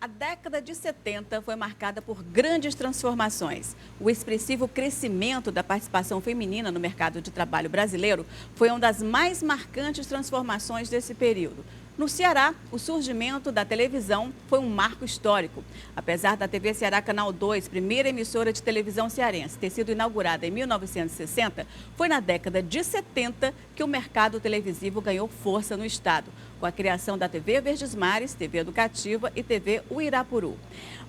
A década de 70 foi marcada por grandes transformações. O expressivo crescimento da participação feminina no mercado de trabalho brasileiro foi uma das mais marcantes transformações desse período. No Ceará, o surgimento da televisão foi um marco histórico. Apesar da TV Ceará Canal 2, primeira emissora de televisão cearense, ter sido inaugurada em 1960, foi na década de 70 que o mercado televisivo ganhou força no estado, com a criação da TV Verdes Mares, TV Educativa e TV Uirapuru.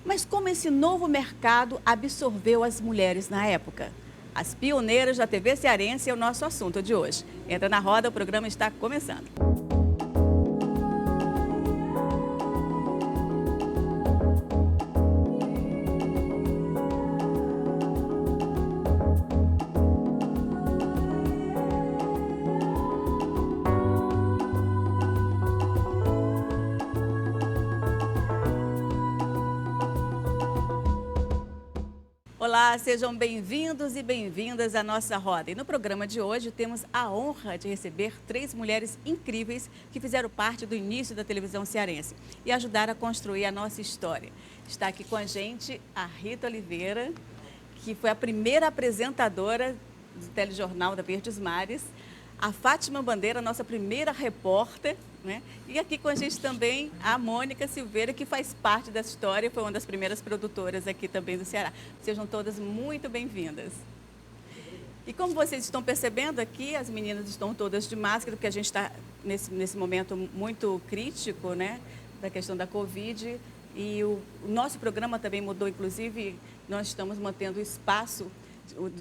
Mas como esse novo mercado absorveu as mulheres na época? As pioneiras da TV cearense é o nosso assunto de hoje. Entra na roda, o programa está começando. Olá, sejam bem-vindos e bem-vindas à nossa roda. E no programa de hoje temos a honra de receber 3 mulheres incríveis que fizeram parte do início da televisão cearense e ajudaram a construir a nossa história. Está aqui com a gente a Rita Oliveira, que foi a primeira apresentadora do telejornal da Verdes Mares, a Fátima Bandeira, nossa primeira repórter, né? E aqui com a gente também a Mônica Silveira, que faz parte dessa história, foi uma das primeiras produtoras aqui também do Ceará. Sejam todas muito bem-vindas. E como vocês estão percebendo aqui, as meninas estão todas de máscara, porque a gente está nesse momento muito crítico, né, da questão da Covid. E o nosso programa também mudou, inclusive, nós estamos mantendo o espaço,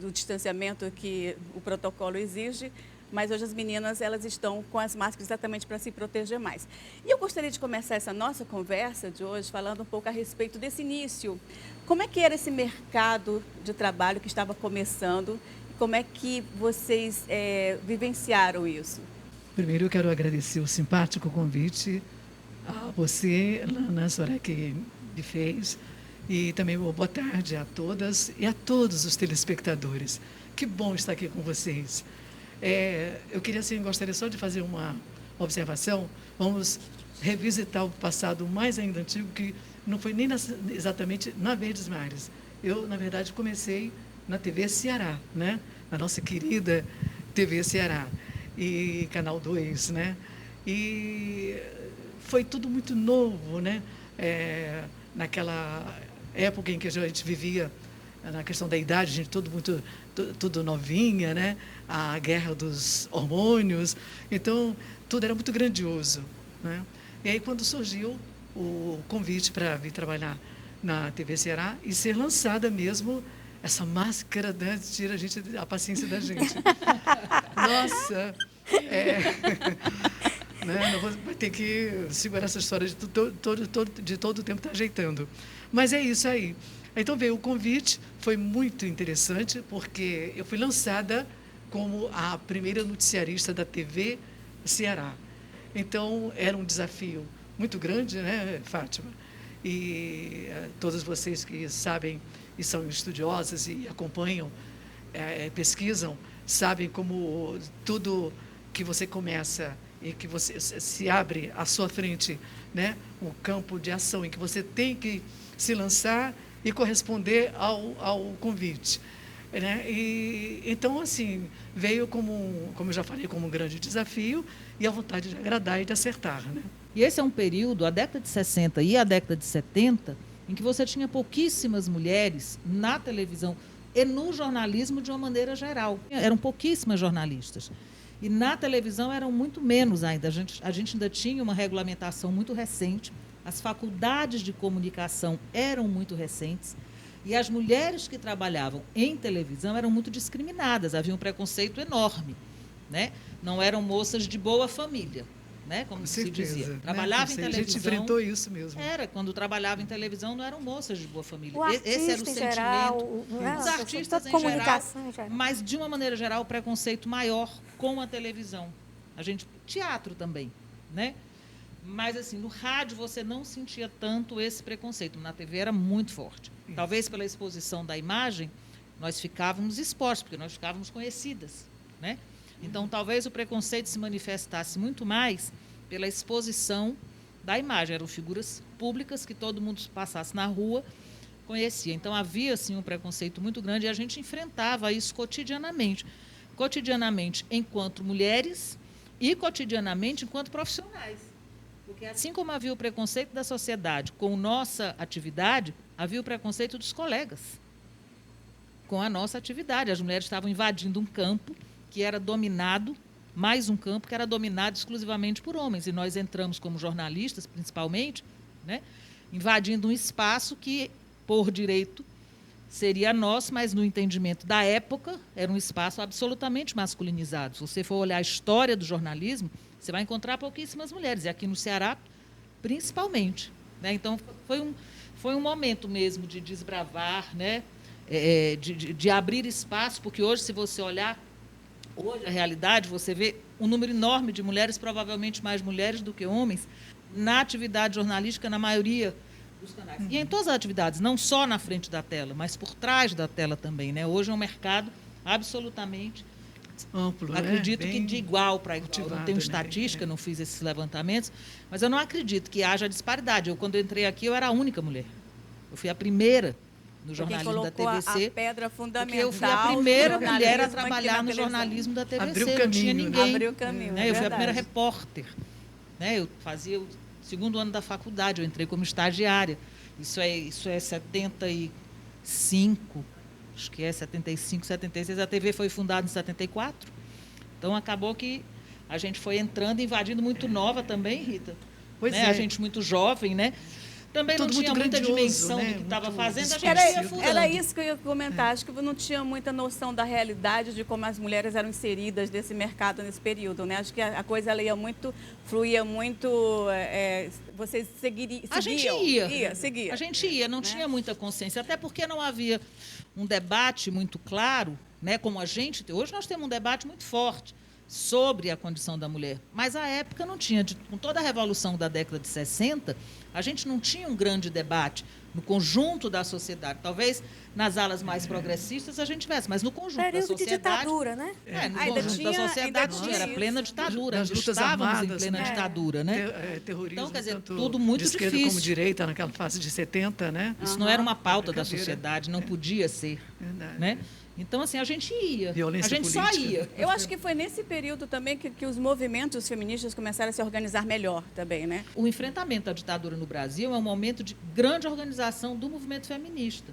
do distanciamento que o protocolo exige. Mas hoje as meninas, elas estão com as máscaras exatamente para se proteger mais. E eu gostaria de começar essa nossa conversa de hoje falando um pouco a respeito desse início. Como é que era esse mercado de trabalho que estava começando? Como é que vocês vivenciaram isso? Primeiro eu quero agradecer o simpático convite a você, Lana Soraya, que me fez. E também boa tarde a todas e a todos os telespectadores. Que bom estar aqui com vocês. Eu gostaria só de fazer uma observação. Vamos revisitar o passado mais ainda antigo, que não foi nem exatamente na Verdes Mares. Eu, na verdade, comecei na TV Ceará, né? Na nossa querida TV Ceará, e Canal 2, né? E foi tudo muito novo, né? Naquela época em que a gente vivia, na questão da idade, a gente tudo novinha, né? A guerra dos hormônios, então tudo era muito grandioso, né? E aí quando surgiu o convite para vir trabalhar na TV Ceará e ser lançada mesmo essa máscara, né? Tira a paciência da gente. Nossa, né? Vai ter que segurar essa história de todo o tempo tá ajeitando. Mas é isso aí. Então veio o convite, foi muito interessante, porque eu fui lançada como a primeira noticiarista da TV Ceará. Então era um desafio muito grande, né, Fátima? E todas vocês que sabem e são estudiosas e acompanham, pesquisam, sabem como tudo que você começa e que você se abre à sua frente, né, um campo de ação em que você tem que se lançar e corresponder ao convite, né? E então, assim, veio como eu já falei, como um grande desafio e a vontade de agradar e de acertar, né? E esse é um período, a década de 60 e a década de 70, em que você tinha pouquíssimas mulheres na televisão e no jornalismo de uma maneira geral. Eram pouquíssimas jornalistas. E na televisão eram muito menos ainda. A gente ainda tinha uma regulamentação muito recente. As faculdades de comunicação eram muito recentes e as mulheres que trabalhavam em televisão eram muito discriminadas. Havia um preconceito enorme, né? Não eram moças de boa família, né? Como se dizia. Trabalhava em televisão. A gente enfrentou isso mesmo. Quando trabalhava em televisão, não eram moças de boa família. Esse era o sentimento. Geral, os artistas em geral, mas de uma maneira geral, o preconceito maior com a televisão. Teatro também, né? Mas, assim, no rádio você não sentia tanto esse preconceito. Na TV era muito forte. Isso. Talvez pela exposição da imagem, nós ficávamos expostos, porque nós ficávamos conhecidas, né? Então, talvez o preconceito se manifestasse muito mais pela exposição da imagem, eram figuras públicas que todo mundo passasse na rua conhecia. Então, havia, assim, um preconceito muito grande e a gente enfrentava isso cotidianamente. Cotidianamente enquanto mulheres e cotidianamente enquanto profissionais. Porque, assim como havia o preconceito da sociedade com nossa atividade, havia o preconceito dos colegas com a nossa atividade. As mulheres estavam invadindo um campo que era dominado, mais um campo que era dominado exclusivamente por homens. E nós entramos como jornalistas, principalmente, né, invadindo um espaço que, por direito, seria nosso, mas no entendimento da época, era um espaço absolutamente masculinizado. Se você for olhar a história do jornalismo, você vai encontrar pouquíssimas mulheres, e aqui no Ceará, principalmente. Né? Então, foi um momento mesmo de desbravar, né? De abrir espaço, porque hoje, se você olhar, hoje a realidade, você vê um número enorme de mulheres, provavelmente mais mulheres do que homens, na atividade jornalística, na maioria dos canais. E em todas as atividades, não só na frente da tela, mas por trás da tela também. Né? Hoje é um mercado absolutamente amplo, acredito né? que de igual para igual. Cultivado, não tenho né? estatística, não fiz esses levantamentos, mas eu não acredito que haja disparidade. Quando eu entrei aqui, eu era a única mulher. Eu fui a primeira no jornalismo da TVC. A pedra fundamental. Porque eu fui a primeira do mulher a jornalismo trabalhar aqui na no televisão. jornalismo da TVC. Abriu não caminho, tinha né? ninguém. Abriu caminho, Né? Eu fui a primeira verdade. repórter. Né? Eu fazia o segundo ano da faculdade, eu entrei como estagiária. Isso é 75, acho que é 75, 76. A TV foi fundada em 74. Então, acabou que a gente foi entrando, invadindo muito nova também, Rita. Pois né? é. A gente muito jovem, né? Também Tudo não tinha muito muita grandioso, dimensão né? do que estava Muito fazendo, a gente Era, ia furando. era isso que eu ia comentar. Acho que não tinha muita noção da realidade de como as mulheres eram inseridas nesse mercado nesse período, né? Acho que a coisa ela ia muito, fluía muito. Vocês seguiam? A gente seguia. A gente ia, não tinha muita consciência, até porque não havia um debate muito claro, né, como a gente tem. Hoje nós temos um debate muito forte sobre a condição da mulher, mas à época não tinha. Com toda a revolução da década de 60, a gente não tinha um grande debate no conjunto da sociedade. Talvez nas alas mais progressistas a gente tivesse, mas no conjunto da Período de sociedade... ditadura, né? No Ainda conjunto tinha- da sociedade ainda tinha era plena isso. ditadura, Das ainda lutas estávamos armadas, em plena né? ditadura, né? Terrorismo, Então, quer dizer, tanto tudo muito de esquerda difícil. como direita, naquela fase de 70, né? Isso não era uma pauta da Brincadeira. sociedade, não podia ser. Verdade. Né? Então, assim, a gente ia. Violência a gente só política. ia. Eu acho que foi nesse período também que os movimentos feministas começaram a se organizar melhor também, né? O enfrentamento à ditadura no Brasil é um momento de grande organização do movimento feminista,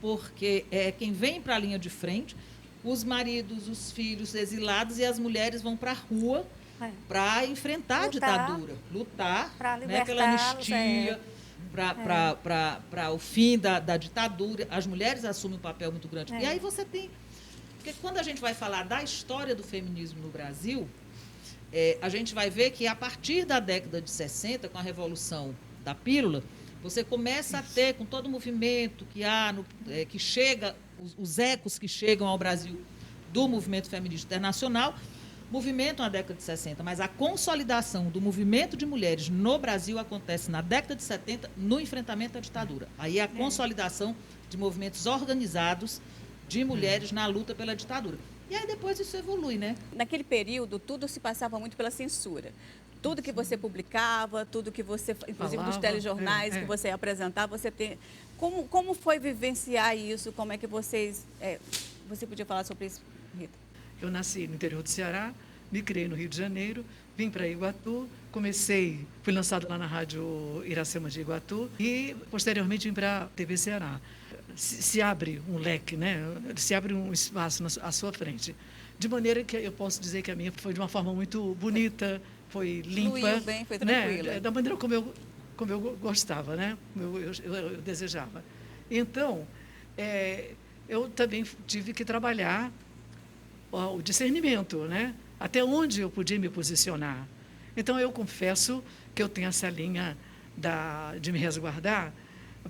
porque quem vem para a linha de frente, os maridos, os filhos exilados e as mulheres vão para a rua para enfrentar Lutar. a ditadura, lutar Pra né, pela libertá-los, anistia, para o fim da ditadura. As mulheres assumem um papel muito grande. E aí você tem... Porque quando a gente vai falar da história do feminismo no Brasil, a gente vai ver que a partir da década de 60, com a Revolução da Pílula, você começa a ter, com todo o movimento que há, que chega, os ecos que chegam ao Brasil do movimento feminista internacional, movimento na década de 60, mas a consolidação do movimento de mulheres no Brasil acontece na década de 70, no enfrentamento à ditadura. Aí é a consolidação de movimentos organizados de mulheres na luta pela ditadura. E aí depois isso evolui, né? Naquele período, tudo se passava muito pela censura. Tudo que você publicava, tudo que você, inclusive dos Falava, telejornais que você apresentava, você tem... Como foi vivenciar isso? Como é que vocês... você podia falar sobre isso, Rita? Eu nasci no interior do Ceará, me criei no Rio de Janeiro, vim para Iguatu, fui lançado lá na Rádio Iracema de Iguatu e, posteriormente, vim para a TV Ceará. Se abre um leque, né? Se abre um espaço à sua frente. De maneira que eu posso dizer que a minha foi de uma forma muito bonita, foi limpa. Fluiu bem, foi tranquila. Né? Da maneira como eu gostava, né? Como eu desejava. Então, eu também tive que trabalhar o discernimento, né? Até onde eu podia me posicionar. Então, eu confesso que eu tenho essa linha de me resguardar,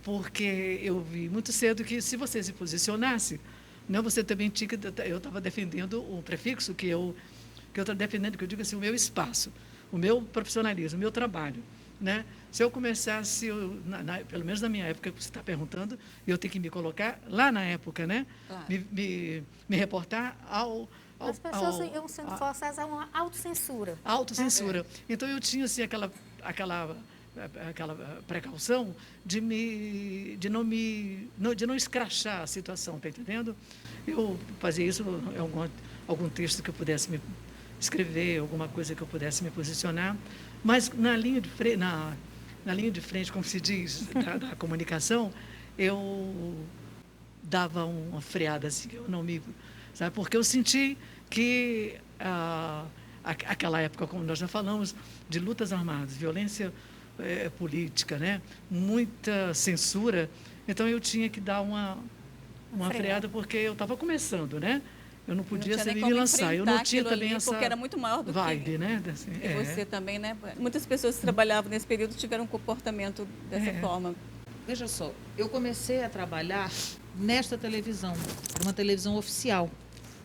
porque eu vi muito cedo que, se você se posicionasse, não, você também tinha que... Eu estava defendendo o prefixo que eu estou defendendo, que eu digo assim, o meu espaço, o meu profissionalismo, o meu trabalho. Né? Se eu começasse, pelo menos na minha época, que você está perguntando, eu tenho que me colocar lá na época, né? Claro. Me reportar As pessoas iam sendo forçadas a uma autocensura. Autocensura. Então, eu tinha assim, aquela aquela precaução de não escrachar a situação, está entendendo? Eu fazia isso em algum texto que eu pudesse me escrever, alguma coisa que eu pudesse me posicionar, mas na linha de frente, como se diz, da comunicação, eu dava uma freada, assim, eu não me... Sabe? Porque eu senti que aquela época, como nós já falamos, de lutas armadas, violência política, né? Muita censura, então eu tinha que dar uma freada, porque eu estava começando, né? Eu não podia me lançar, eu não tinha também essa porque era muito maior do vibe, né? Assim, e você também, né? Muitas pessoas que trabalhavam nesse período tiveram um comportamento dessa forma. Veja só, eu comecei a trabalhar nesta televisão, uma televisão oficial,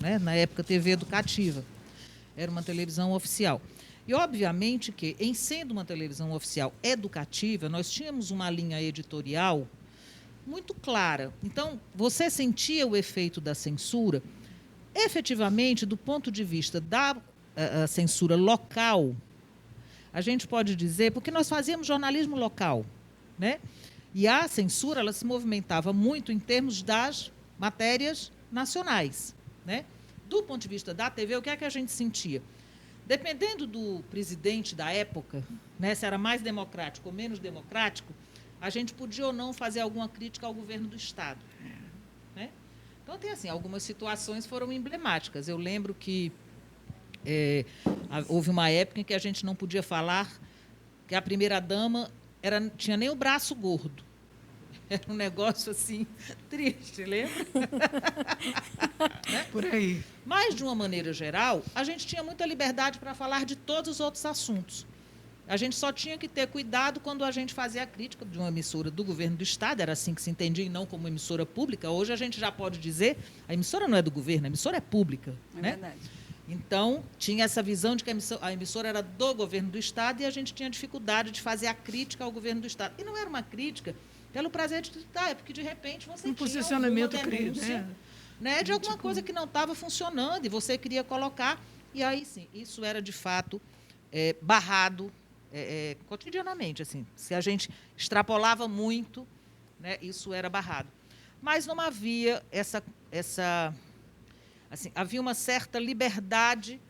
né? Na época TV educativa, era uma televisão oficial. E, obviamente, que, em sendo uma televisão oficial educativa, nós tínhamos uma linha editorial muito clara. Então, você sentia o efeito da censura, efetivamente, do ponto de vista da censura local, a gente pode dizer, porque nós fazíamos jornalismo local, né? E a censura, ela se movimentava muito em termos das matérias nacionais, né? Do ponto de vista da TV, o que é que a gente sentia? Dependendo do presidente da época, né, se era mais democrático ou menos democrático, a gente podia ou não fazer alguma crítica ao governo do Estado. Né? Então, tem assim, algumas situações foram emblemáticas. Eu lembro que houve uma época em que a gente não podia falar que a primeira-dama tinha nem o braço gordo. Era um negócio assim, triste, lembra? Né? Por aí. Mas, de uma maneira geral, a gente tinha muita liberdade para falar de todos os outros assuntos. A gente só tinha que ter cuidado quando a gente fazia a crítica de uma emissora do governo do Estado, era assim que se entendia, e não como emissora pública. Hoje a gente já pode dizer, a emissora não é do governo, a emissora é pública. É né? verdade. Então, tinha essa visão de que a emissora era do governo do Estado e a gente tinha dificuldade de fazer a crítica ao governo do Estado. E não era uma crítica pelo prazer de é porque, de repente, você tinha posicionamento alguma denúncia, né, de alguma coisa que não estava funcionando e você queria colocar. E aí, sim, isso era, de fato, barrado cotidianamente. Assim, se a gente extrapolava muito, né, isso era barrado. Mas não havia assim, havia uma certa liberdade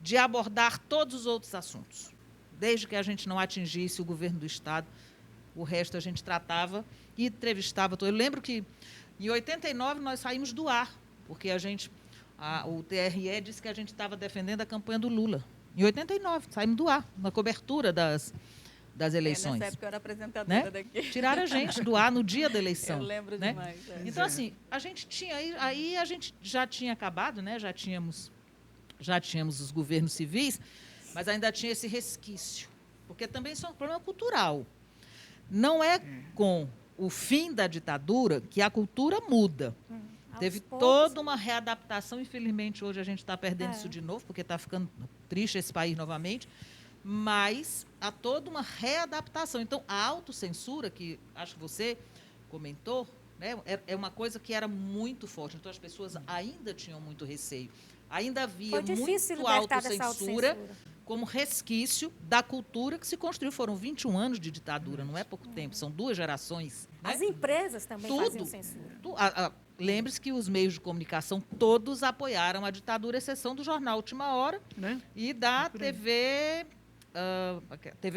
de abordar todos os outros assuntos. Desde que a gente não atingisse o governo do Estado, o resto a gente tratava e entrevistava. Eu lembro que, em 89, nós saímos do ar, porque o TRE disse que a gente estava defendendo a campanha do Lula. Em 89, saímos do ar, na cobertura das eleições. Nessa época eu era apresentadora, né? daqui. Tiraram a gente do ar no dia da eleição. Eu lembro né? demais. Então, assim, a gente tinha... Aí a gente já tinha acabado, né? Já tínhamos os governos civis, mas ainda tinha esse resquício. Porque também isso é um problema cultural. Não é com o fim da ditadura que a cultura muda. Teve toda uma readaptação. Infelizmente, hoje a gente está perdendo isso de novo, porque está ficando triste esse país novamente. Mas há toda uma readaptação. Então, a autocensura, que acho que você comentou, né, é uma coisa que era muito forte. Então, as pessoas ainda tinham muito receio. Ainda havia muito autocensura como resquício da cultura que se construiu. Foram 21 anos de ditadura, não é pouco tempo, são 2 gerações. Né? As empresas também faziam censura. Lembre-se que os meios de comunicação todos apoiaram a ditadura, exceção do jornal Última Hora, né? E da TV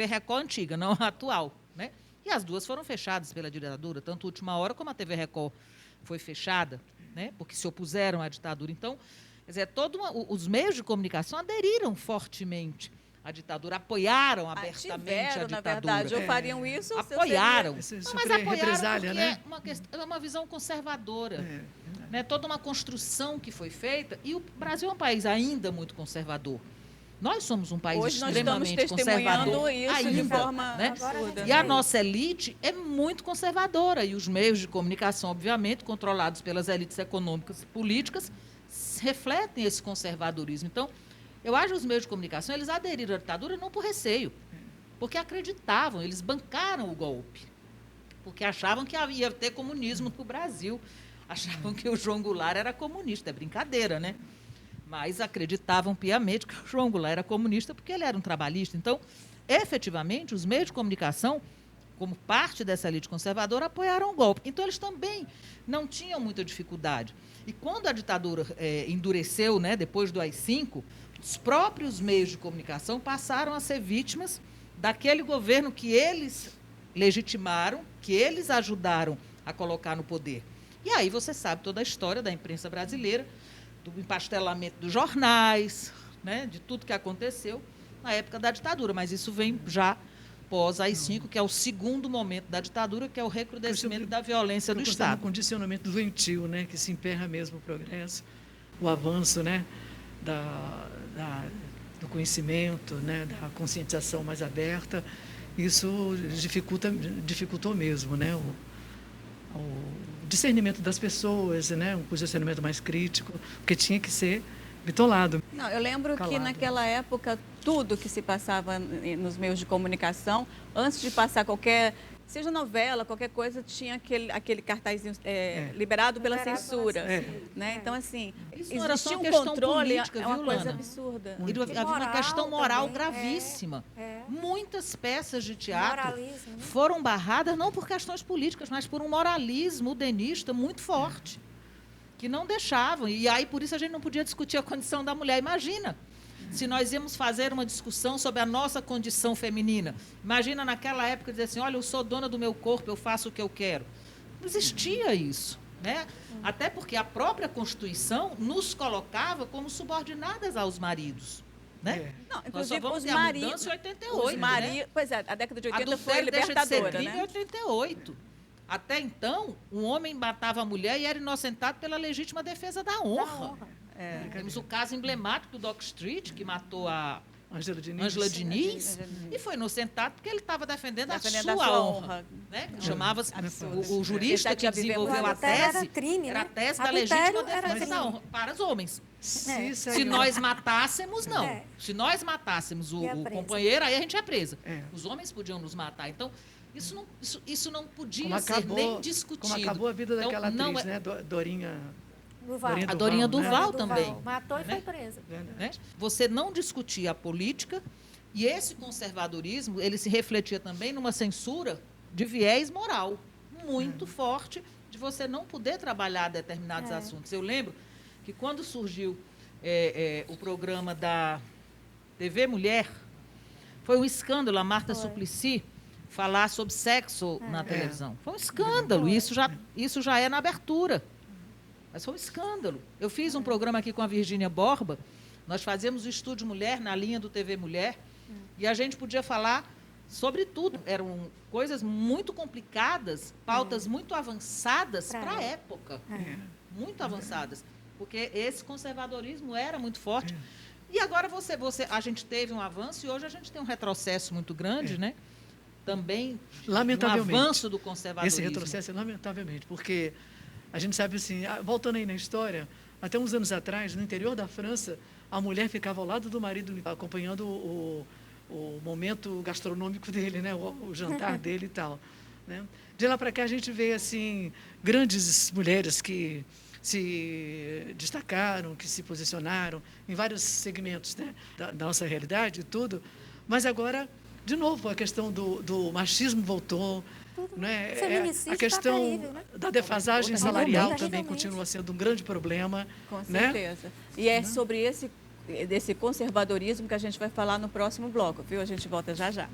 Record antiga, não a atual. Né? E as duas foram fechadas pela ditadura, tanto a Última Hora como a TV Record foi fechada, né? Porque se opuseram à ditadura. Então, quer dizer, os meios de comunicação aderiram fortemente à ditadura, apoiaram abertamente a ditadura. Na verdade, ou fariam isso... Apoiaram. Não, mas apoiaram porque né? É uma visão conservadora. Né? Toda uma construção que foi feita. E o Brasil é um país ainda muito conservador. Nós somos um país extremamente conservador. Isso ainda, de forma né? absurda. E a nossa elite é muito conservadora. E os meios de comunicação, obviamente, controlados pelas elites econômicas e políticas, refletem esse conservadorismo. Então, eu acho que os meios de comunicação, eles aderiram à ditadura não por receio, porque acreditavam, eles bancaram o golpe, porque achavam que ia ter comunismo no Brasil, achavam que o João Goulart era comunista, é brincadeira, né? Mas acreditavam piamente que o João Goulart era comunista porque ele era um trabalhista. Então, efetivamente, os meios de comunicação, como parte dessa elite conservadora, apoiaram o golpe. Então, eles também não tinham muita dificuldade. E quando a ditadura endureceu, né, depois do AI-5, os próprios meios de comunicação passaram a ser vítimas daquele governo que eles legitimaram, que eles ajudaram a colocar no poder. E aí você sabe toda a história da imprensa brasileira, do empastelamento dos jornais, né, de tudo que aconteceu na época da ditadura. Mas isso vem já pós AI-5, que é o segundo momento da ditadura, que é o recrudescimento da violência do Estado. Um condicionamento doentio, né, que se emperra mesmo o progresso, o avanço, né, do conhecimento, né, da conscientização mais aberta. Isso dificultou mesmo, né, o discernimento das pessoas, né, um posicionamento mais crítico, porque tinha que ser bitolado. Não, eu lembro que naquela época, tudo que se passava nos meios de comunicação, antes de passar qualquer, seja novela, qualquer coisa, tinha aquele cartazinho liberado pela censura. Né? Então, assim, existia um controle, política, é uma coisa absurda. Havia uma questão moral também, gravíssima. Muitas peças de teatro foram barradas não por questões políticas, mas por um moralismo udenista muito forte, que não deixavam. E aí, por isso, a gente não podia discutir a condição da mulher. Imagina, se nós íamos fazer uma discussão sobre a nossa condição feminina. Imagina, naquela época, dizer assim, olha, eu sou dona do meu corpo, eu faço o que eu quero. Não existia isso, né? Até porque a própria Constituição nos colocava como subordinadas aos maridos. Né? Não, inclusive, os maridos... 88, né? Pois é, a década de 80 foi libertadora, né? Em 88. Até então, um homem matava a mulher e era inocentado pela legítima defesa da honra. Temos o caso emblemático do Dock Street, que matou a Ângela Diniz, e foi inocentado porque ele estava defendendo a sua honra. Né? Chamava-se o jurista que desenvolveu a tese, era a tese da legítima defesa da honra para os homens. Se nós matássemos, não. Se nós matássemos o companheiro, aí a gente é presa. Os homens podiam nos matar. Então, isso não podia ser nem discutido. Como acabou a vida daquela atriz, né? Dorinha... A Dorinha Duval, né? Também. Matou e foi presa. Né? Você não discutia a política, e esse conservadorismo ele se refletia também numa censura de viés moral muito forte, de você não poder trabalhar determinados assuntos. Eu lembro que quando surgiu o programa da TV Mulher, foi um escândalo a Marta Suplicy falar sobre sexo na televisão. Foi um escândalo, isso já é na abertura. Mas foi um escândalo. Eu fiz um programa aqui com a Virgínia Borba, nós fazíamos o Estúdio Mulher na linha do TV Mulher, e a gente podia falar sobre tudo. Eram coisas muito complicadas, pautas muito avançadas para a época. Muito avançadas. Porque esse conservadorismo era muito forte. E agora a gente teve um avanço e hoje a gente tem um retrocesso muito grande, né? Também um avanço do conservadorismo. Esse retrocesso é lamentavelmente, porque... A gente sabe assim, voltando aí na história, até uns anos atrás, no interior da França, a mulher ficava ao lado do marido, acompanhando o momento gastronômico dele, né? o jantar dele e tal. Né? De lá para cá, a gente vê assim, grandes mulheres que se destacaram, que se posicionaram em vários segmentos, né? da nossa realidade e tudo. Mas agora, de novo, a questão do machismo voltou. Né? A questão terrível, né? Da defasagem salarial também continua sendo um grande problema. Com certeza. Né? E é sobre esse conservadorismo que a gente vai falar no próximo bloco, viu? A gente volta já já.